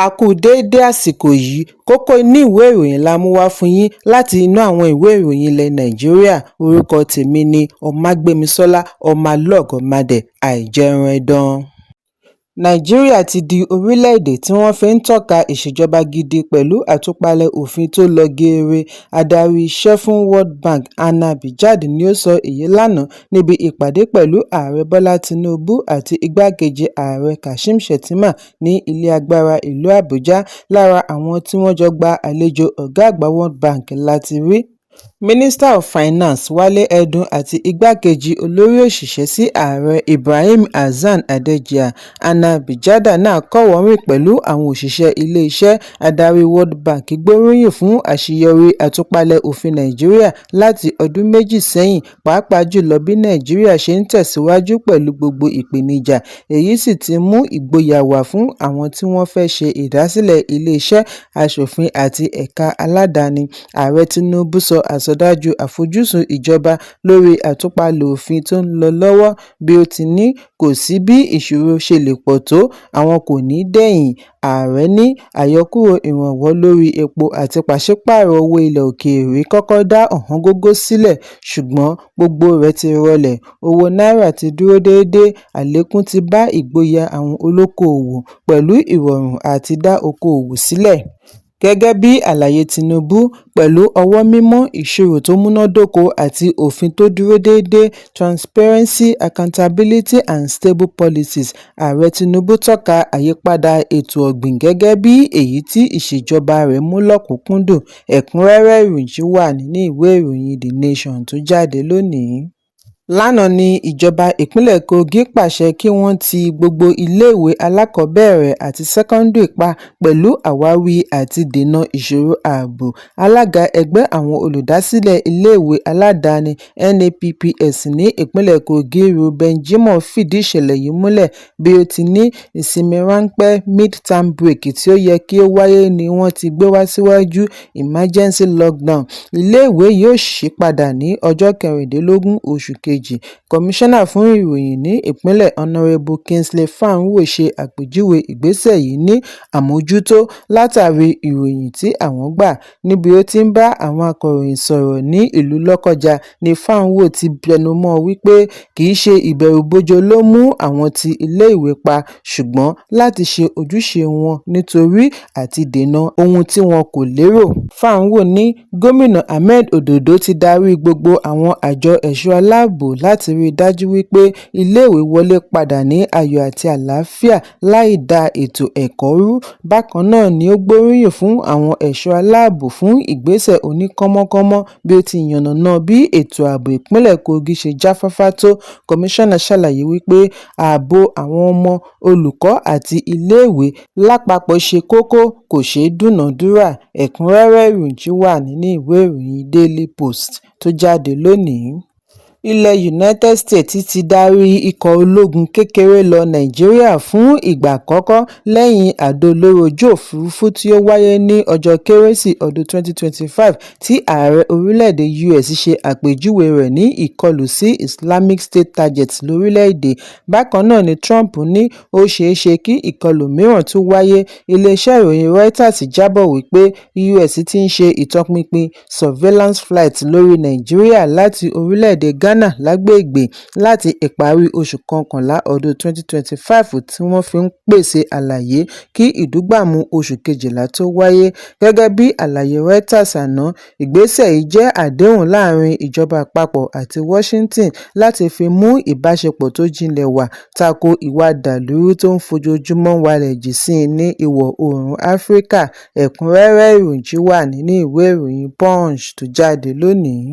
A kú déédé àsìkò yìí, kókó inú ìwé ìròyìn la mú wá fún yín láti inú àwọn ìwé ìròyìn ilẹ̀ Nàìjíríà. Orúkọ tèmi ni Ọmágbémisọ́lá Ọmọlọ́gọ̀mádẹ àìjẹran ẹdán. Nàìjíríà ti di orílẹ̀-èdè tí wọ́n fi ń tọ́ka ìṣèjọba gidi pẹ̀lú àtúpalẹ̀ òfin tó lọ geere. Adarí iṣẹ́ fún World Bank Anna Bijad ni ó sọ èyí lánàá níbi ìpàdé pẹ̀lú Ààrẹ Bọ́lá Tinubu àti Igbákejì Ààrẹ Kashim Shettima ní ilé agbára ìlú Àbújá. Lára àwọn tí wọ́n jọ gba àlejò ọ̀gá àgbà World Bank láti rí Minister of Finance Wálé Ẹdùn àti igbákejì olórí òṣìṣẹ́ sí ààrẹ Ibrahim Hassan Adéjìá. Anna Bijad náà kọ́wọ̀ọ́rìn pẹ̀lú àwọn òṣìṣẹ́ ilé-iṣẹ́. Adarí World Bank gbóríyìn fún àṣeyọrí àtúpalẹ̀ òfin Nàìjíríà láti ọdún méjì sẹ́yìn, pàápàá jùlọ bí Nàìjíríà ṣe ń tẹ̀síwájú pẹ̀lú gbogbo ìpèníjà. Èyí sì ti mú ìgboyà wá fún àwọn tí wọ́n fẹ́ ṣe ìdásílẹ̀ ilé-iṣẹ́ aṣòfin àti ẹ̀ka aládàáni. Ààrẹ Tinubu sọ àsọdájú àfojúsùn ìjọba lórí àtúpalẹ̀ òfin tó ń lọ lọ́wọ́ bí ó ti ní kò sí bí ìṣòro ṣe lè pọ̀ tó, àwọn kò ní dẹ̀yìn. Ààrẹ ní àyọkúrò ìrànwọ́ lórí epo àti pàṣípààrọ̀ owó ilẹ̀ òkèèrè kọ́kọ́ dá ọ̀wọ́ngógó sílẹ̀, ṣùgbọ́n gbogbo rẹ̀ ti rọlẹ̀. Owó náírà ti dúró déédéé, àlékún ti bá ìgboyà àwọn olókoòwò pẹ̀lú ìrọ̀rùn àti dá okòòwò sílẹ̀. Gẹ́gẹ́ bí àlàyé Tinubu, pẹ̀lú ọwọ́ mímọ́, ìṣirò tó múnádóko àti òfin tó dúró déédéé transparency, accountability and stable policies, Ààrẹ Tinubu tọ́ka àyípadà ètò ọ̀gbìn gẹ́gẹ́ bí èyí tí ìṣèjọba rẹ̀ mú lọ́kùnkúndùn. Ẹ̀kúnrẹ́rẹ́ ìròyìn wà nínú ìwé ìròyìn The Nation tó jáde lónìí. Lánàá ni ìjọba ìpínlẹ̀ Kogi pàṣẹ kí wọ́n ti gbogbo iléèwé alákọ̀ọ́bẹ̀rẹ̀ àti sẹ́kọ́ńdírì pa pẹ̀lú àwáwí àti dènà ìṣòro ààbò. Alága ẹgbẹ́ àwọn olùdásílẹ̀ iléèwé aládàáni NAPPS ní ìpínlẹ̀ Kogi Reuben Jimoh fìdí ìṣẹ̀lẹ̀ yìí múlẹ̀. Bí ó ti ní ìsinmi ráńpẹ́ mid-term break tí ó yẹ kí ó wáyé ni wọ́n ti gbé wá síwájú emergency lockdown. Iléèwé yóò ṣí padà ní ọjọ́ 16 oṣù kejì. Kọmíṣánná fún ìròyìn ní ìpínlẹ̀ Honorable Kingsley Fáńwò ṣe àpèjúwe ìgbésẹ̀ yìí ní àmójútó látàrí ìròyìn tí àwọn gbà. Níbi ó ti ń bá àwọn akọ̀ròyìn sọ̀rọ̀ ní ìlú Lọ́kọ́jà ni Fáńwò ti bẹnumọ́ wípé kì í ṣe ìbẹ̀rùbojo ló mú àwọn ti ilé-ìwé pa, ṣùgbọ́n láti ṣe ojúṣe wọn nítorí àti dènà ohun tí wọn kò lérò. Fáńwò ní Gómìnà Ahmed Ododo ti darí gbogbo àwọn àjọ ẹ̀ṣọ́ aláàbò láti rí i dájú wípé iléèwé wọlé padà ní ayọ̀ àti àlàáfíà láì da ètò ẹ̀kọ́ rú. Bákan náà ni ó gbóríyìn fún àwọn ẹ̀ṣọ́ aláàbò fún ìgbésẹ̀ oníkánmọ́kánmọ́ bí ó ti yànnàná bí ètò ààbò ìpínlẹ̀ Kogi ṣe jáfáfá tó. Kọmíṣánná ṣàlàyé wípé ààbò àwọn ọmọ, olùkọ́ àti iléèwé lápapọ̀ ṣe kókó, kò ṣeé dúnàádúrà. Ẹ̀kúnrẹ́rẹ́ ìròyìn wà nínú ìwé ìròyìn Daily Post tó jáde lónìí. Ilẹ̀ United States ti darí ikọ̀ ológun kékeré lọ Nàìjíríà fún ìgbà àkọ́kọ́ lẹ́yìn àdó olóró ojú òfurufú tí ó wáyé ní ọjọ́ Kérésì ọdún 2025 tí ààrẹ orílẹ̀-èdè US ṣe àpèjúwe rẹ̀ ní ìkọlù sí Islamic State targets lórílẹ̀-èdè. Bákan náà ni Trump ní ó ṣeéṣe kí ìkọlù mìíràn tún wáyé. Iléeṣẹ́ ìròyìn Reuters jábọ̀ wípé US ti ń ṣe ìtọpinpin surveillance flight lórí Nàìjíríà láti orílẹ̀-èdè Ghana lágbègbè láti ìparí oṣù kọkànlá ọdún 2025 tí wọ́n fi ń pèsè àlàyé kí ìdúgbàmù oṣù kejìlá tó wáyé. Gẹ́gẹ́ bí àlàyé Reuters àná, ìgbésẹ̀ yìí jẹ́ àdéhùn láàrin ìjọba àpapọ̀ àti Washington láti fi mú ìbáṣepọ̀ tó jinlẹ̀ wá tako ìwà dàlúrú tó ń fojoojúmọ́ wálẹ̀ jì sí ní ìwọ̀ oòrùn Áfíríkà. Ẹ̀kúnrẹ́rẹ́ ìròyìn wà nínú ìwé ìròyìn Punch tó jáde lónìí.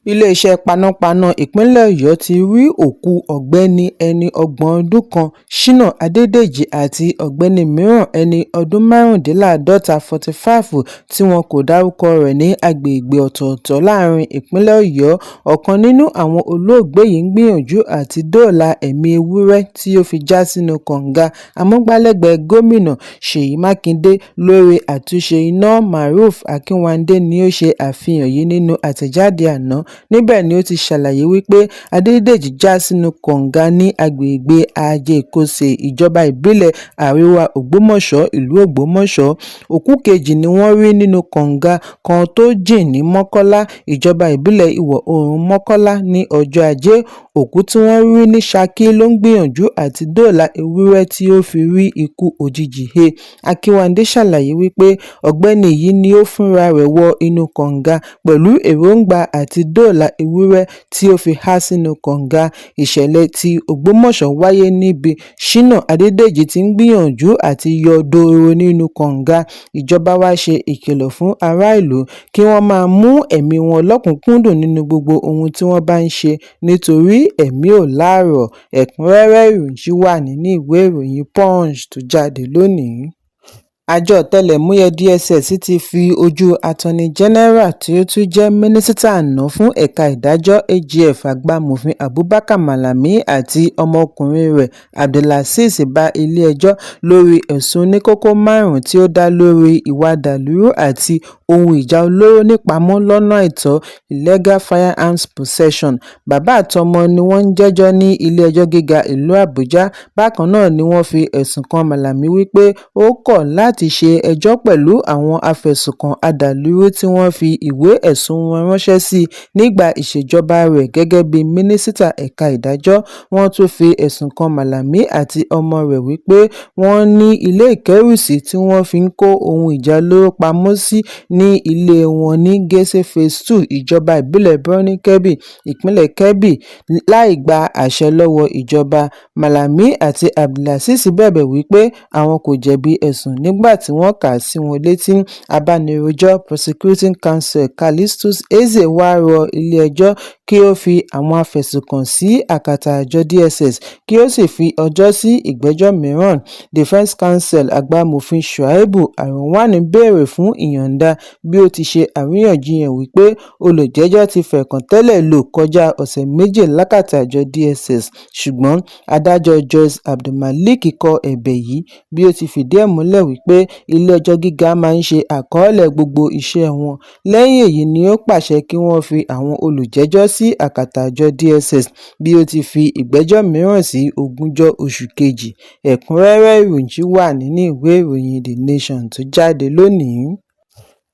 Iléeṣẹ́ panápaná ìpínlẹ̀ Ọ̀yọ́ ti rí òkú ọ̀gbẹ́ni ẹni ọgbọ̀n ọdún kan Ṣínà Adédèjì àti ọ̀gbẹ́ni mìíràn ẹni ọdún márùndínláàádọ́ta 45 tí wọn kò dárúkọ rẹ̀ ní agbègbè ọ̀tọ̀ọ̀tọ̀ láàrin ìpínlẹ̀ Ọ̀yọ́. Ọ̀kan nínú àwọn olóògbé yìí ń gbìyànjú àti dóòlà ẹ̀mí ewúrẹ́ tí ó fi já sínú kànga amúgbálẹ́gbẹ̀ẹ́ gómìnà Ṣèyí Mákindé lórí àtúnṣe iná. Maruf Akínwándé ni ó ṣe àfihàn yìí nínú àtẹ̀jáde àná àná. Níbẹ̀ ni ó ti ṣàlàyé wípé Adédèjì já sínú kànga ní agbègbè Ajé-Ìkọ̀sẹ̀, ìjọba ìbílẹ̀ Àríwá Ògbómọ̀ṣọ́, ìlú Ògbómọ̀ṣọ́. Òkú kejì ni wọ́n rí nínú kànga kan tó jìn ní Mọ́kọ́lá, ìjọba ìbílẹ̀ Ìwọ̀-oòrùn Mọ́kọ́lá ní ọjọ́ Ajé. Òkú tí wọ́n rí ní Ṣakí ló ń gbìyànjú àti dóòlà ewúrẹ́ tí ó fi rí ikú òjijì he. Akínwándé ṣàlàyé wípé ọ̀gbẹ́ni yìí ni ó fúnra rẹ̀ wọ inú kànga pẹ̀lú èròǹgbà àti dóòlà ewúrẹ́ tí ó fi há sínú kànga. Ìṣẹ̀lẹ̀ tí Ògbómọ̀ṣọ́ wáyé níbi Ṣínà Adédèjì ti ń gbìyànjú àti yọ dòòrò nínú kànga. Ìjọba wá ṣe ìkìlọ̀ fún ará ìlú kí wọ́n máa mú ẹ̀mí wọn lọ́kùnkúndùn nínú gbogbo ohun tí wọ́n bá ń ṣe nítorí ẹ̀mí ò láàárọ̀. Ẹ̀kúnrẹ́rẹ́ ìròyìn wà nínú ìwé ìròyìn Punch tó jáde lónìí. Àjọ ọ̀tẹlẹ̀múyẹ́ DSS ti fi ojú Attorney General tí ó tún jẹ́ mínísítà àná fún ẹ̀ka ìdájọ́ AGF Agbamòfin Abubakar Malami àti ọmọkùnrin rẹ̀ Abdulazeez bá ilé-ẹjọ́ lórí ẹ̀sùn oníkókó 5 tí ó dá lórí ìwà dàlúrú àti ohun ìjà olóró nípamọ́ lọ́nà àìtọ́ illegal firearms possession. Bàbá àtọmọ ni wọ́n ń jẹ́jọ́ ní ilé-ẹjọ́ gíga ìlú Àbújá. Bákan náà ni wọ́n fi ẹ̀sùn kan Malami wípé ó kọ̀ láti ṣe ẹjọ́ pẹ̀lú àwọn afẹ̀sùnkàn adàlúrú tí wọ́n fi ìwé ẹ̀sùn wọn ránṣẹ́ sí nígbà ìṣèjọba rẹ̀ gẹ́gẹ́ bí mínísítà ẹ̀ka ìdájọ́. Wọ́n tún fi ẹ̀sùn kan Malami àti ọmọ rẹ̀ wípé wọ́n ní ilé ìkẹ́rùsí tí wọ́n fi ń kó ohun ìjà olóró pamọ́ sí ní ilé wọn ní Gẹ̀ẹ́sì Phase 2 ìjọba ìbílẹ̀ Birnin Kebbi, ìpínlẹ̀ Kebbi láì gba àṣẹ lọ́wọ́ ìjọba. Malami àti Abdulazeez bẹ̀bẹ̀ wípé àwọn kò jẹ̀bi ẹ̀sùn nígbà tí wọ́n kà á sí wọn létí. Abánirojọ́ Prosecuting Counsel Callistus Eze wá rọ ilé-ẹjọ́ kí ó fi àwọn afẹ̀sùnkàn sí àkàtà àjọ DSS kí ó sì fi ọjọ́ sí ìgbẹ́jọ́ mìíràn. Defence Counsel Agbamòfin Shuaibu Arwan béèrè fún ìyọ̀ǹda bí ó ti ṣe àríyànjiyàn wípé olùjẹ́jọ́ ti fẹ̀kàn tẹ́lẹ̀ lò kọjá ọ̀sẹ̀ 2 lákàtà àjọ DSS, ṣùgbọ́n adájọ́ Joyce Abdulmalik kọ ẹ̀bẹ̀ yìí bí ó ti fìdí ẹ̀ múlẹ̀ wípé ilé-ẹjọ́ gíga máa ń ṣe àkọọ́lẹ̀ gbogbo iṣẹ́ wọn. Lẹ́yìn èyí ni ó pàṣẹ kí wọ́n fi àwọn olùjẹ́jọ́ sí àkàtà àjọ DSS bí ó ti fi ìgbẹ́jọ́ mìíràn sí 20 oṣù kejì. Ẹ̀kúnrẹ́rẹ́ ìròyìn wà nínú ìwé ìròyìn The Nation tó jáde lónìí.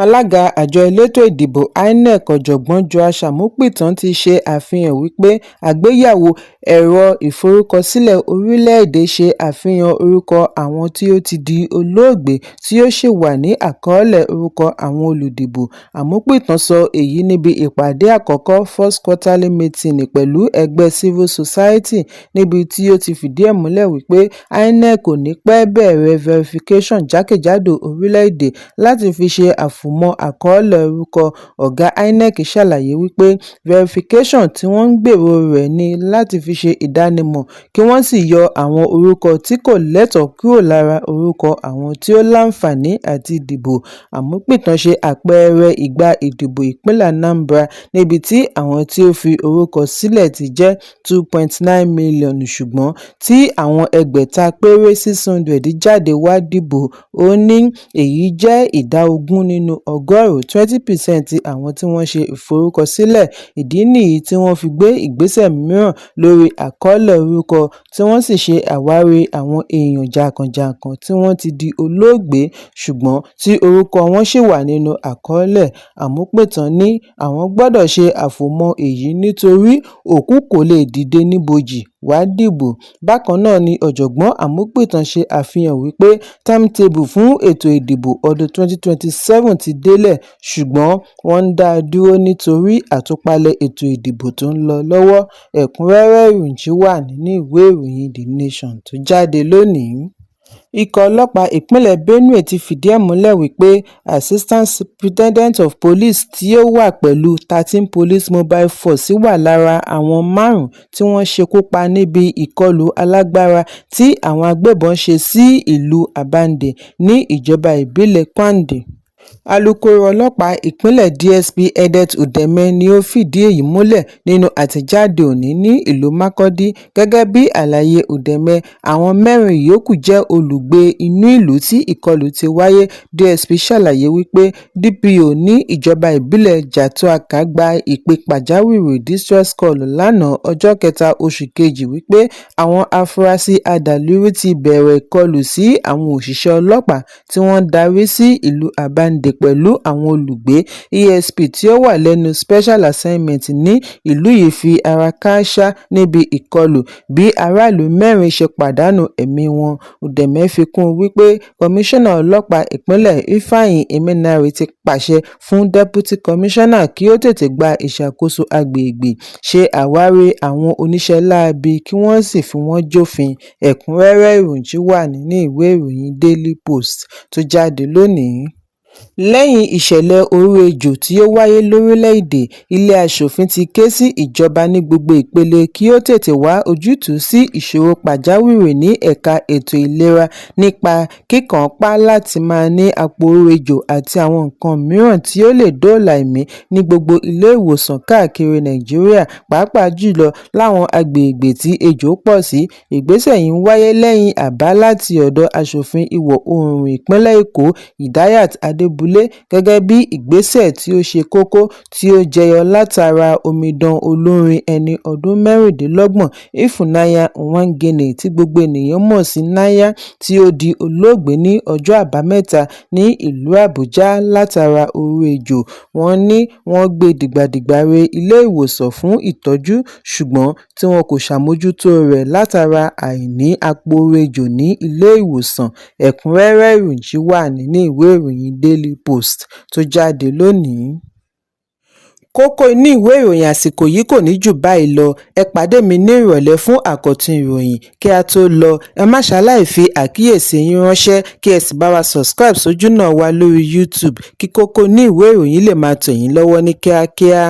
Alága àjọ elétò ìdìbò INEC ọ̀jọ̀gbọ́n Joash Amupitan ti ṣe àfihàn wípé àgbéyẹ̀wò ẹ̀rọ ìforúkọsílẹ̀ orílẹ̀-èdè ṣe àfihàn orúkọ àwọn tí ó ti di olóògbé tí ó sì wà ní àkọọ́lẹ̀ orúkọ àwọn olùdìbò. Amupitan sọ èyí níbi ìpàdé àkọ́kọ́ First Quarterly Meeting pẹ̀lú ẹgbẹ́ Civil Society níbi tí ó ti fìdí ẹ̀ múlẹ̀ wípé INEC kò ní pẹ́ bẹ̀rẹ̀ verification jákèjádò orílẹ̀-èdè láti fi ṣe àfọ̀mọ́ àkọọ́lẹ̀ orúkọ. Ọ̀gá INEC ṣàlàyé wípé verification tí wọ́n ń gbèrò rẹ̀ ní láti fi ṣe ìdánimọ̀ kí wọ́n sì yọ àwọn orúkọ tí kò lẹ́tọ̀ọ́ kúrò lára orúkọ àwọn tí ó láǹfààní àti dìbò. Amupitan ṣe àpẹẹrẹ ìgbà ìdìbò ìpínlẹ̀ Anambra níbi tí àwọn tí ó fi orúkọ sílẹ̀ ti jẹ́ 2.9 mílíọ̀nù ṣùgbọ́n tí àwọn ẹgbẹ̀ta péré 600 jáde wá dìbò. Ó ní èyí jẹ́ ìdá 20 nínú ọgọ́rùn-ún 20% ti àwọn tí wọ́n ṣe ìforúkọsílẹ̀. Ìdí nìyí tí wọ́n fi gbé ìgbésẹ̀ mìíràn lórí àkọọ́lẹ̀ orúkọ tí wọ́n sì ṣe àwárí àwọn èèyàn jàǹkàn-jàǹkàn tí wọ́n ti di olóògbé ṣùgbọ́n tí orúkọ wọn ṣì wà nínú àkọọ́lẹ̀. Amupitan ní àwọn gbọ́dọ̀ ṣe àfọ̀mọ́ èyí nítorí òkú kò lè dìde níbojì wá dìbò. Bákan náà ni ọ̀jọ̀gbọ́n Amupitan ṣe àfihàn wípé timetable fún ètò ìdìbò ọdún 2027 ti délẹ̀ ṣùgbọ́n wọ́n ń dá a dúró nítorí àtúpalẹ̀ ètò ìdìbò tó ń lọ lọ́wọ́. Ẹ̀kúnrẹ́rẹ́ ìròyìn wà nínú ìwé ìròyìn The Nation tó jáde lónìí. Ikọ̀ ọlọ́pàá ìpínlẹ̀ Benue ti fìdí ẹ̀ múlẹ̀ wípé Assistant Superintendent of Police tí ó wà pẹ̀lú 13 Police Mobile Force wà lára àwọn 5 tí wọ́n ṣekú pa níbi ìkọlù alágbára tí àwọn agbébọn ṣe sí ìlú Abande ní ìjọba ìbílẹ̀ Kwande. alūkkóró ọlọ́pàá ìpínlẹ̀ DSP Edet Udeme ni ó fìdí èyí múlẹ̀ nínú àtẹ̀jáde òní ní ìlú Makurdi. Gẹ́gẹ́ bí àlàyé Udeme, àwọn 4 ìyókù jẹ́ olùgbé inú ìlú tí ìkọlù ti wáyé. DSP ṣàlàyé wípé DPO ní ìjọba ìbílẹ̀ Jatauaka gba ìpè pàjáwìrì distress call lánàá ọjọ́ 3 oṣù kejì wípé àwọn afurasí adàlúrú ti bẹ̀rẹ̀ ìkọlù sí àwọn òṣìṣẹ́ ọlọ́pàá tí wọ́n darí sí ìlú Abande pẹ̀lú àwọn olùgbé. ESP tí ó wà lẹ́nu special assignment ní ìlú yìí fi ara kááṣá níbi ìkọlù bí aráàlú 4 ṣe pàdánù ẹ̀mí wọn. Udeme fi kún un wípé kọmíṣánná ọlọ́pàá ìpínlẹ̀ Ifeanyi Emenare ti pàṣẹ fún deputy commissioner kí ó tètè gba ìṣàkóso agbègbè, ṣe àwárí àwọn oníṣẹ́ láabi kí wọ́n sì fi wọ́n jófin. Ẹ̀kúnrẹ́rẹ́ ìròyìn wà nínú ìwé ìròyìn Daily Post tó jáde lónìí. Lẹ́yìn ìṣẹ̀lẹ̀ oró ejò tí ó wáyé lórílẹ̀-èdè, ilé aṣòfin ti ké sí ìjọba ní gbogbo ìpele kí ó tètè wá ojútùú sí ìṣòro pàjáwìrì ní ẹ̀ka ètò ìlera nípa kíkànńpá láti máa ní àpò oró ejò àti àwọn nǹkan mìíràn tí ó lè dóòlà ẹ̀mí ní gbogbo ilé ìwòsàn káàkiri Nàìjíríà, pàápàá jùlọ láwọn agbègbè tí ejò pọ̀ sí. Ìgbésẹ̀ yìí ń wáyé lẹ́yìn àbá láti ọ̀dọ̀ aṣòfin ìwọ̀-oòrùn ìpínlẹ̀ Èkó, Idayat Adébúlé, gẹ́gẹ́ bí ìgbésẹ̀ tí ó ṣe kókó tí ó jẹyọ látara omidan olórin ẹni ọdún 26 Ifunanya Nwangene tí gbogbo ènìyàn mọ̀ sí Naira tí ó di olóògbé ní ọjọ́ Àbámẹ́ta ní ìlú Àbújá látara oró ejò. Wọ́n ní wọ́n gbé dìgbàdìgbà re ilé ìwòsàn fún ìtọ́jú ṣùgbọ́n tí wọn kò ṣàmójútó rẹ̀ látara àìní àpò oró ejò ní ilé ìwòsàn. Ẹ̀kúnrẹ́rẹ́ ìròyìn wà nínú ìwé ìròyìn Daily Post tó jáde lónìí. Kókó inú ìwé ìròyìn àsìkò yìí kò ní jù báyìí lọ. Ẹ pàdé mi ní ìrọ̀lẹ́ fún àkọ́tún ìròyìn. Kí a tó lọ, ẹ má ṣaláì fi àkíyèsí yín ránṣẹ́ kí ẹ sì bá wa subscribe sójú náà wa lórí YouTube kí kókó inú ìwé ìròyìn lè máa tẹ̀ yín lọ́wọ́ ní kíákíá.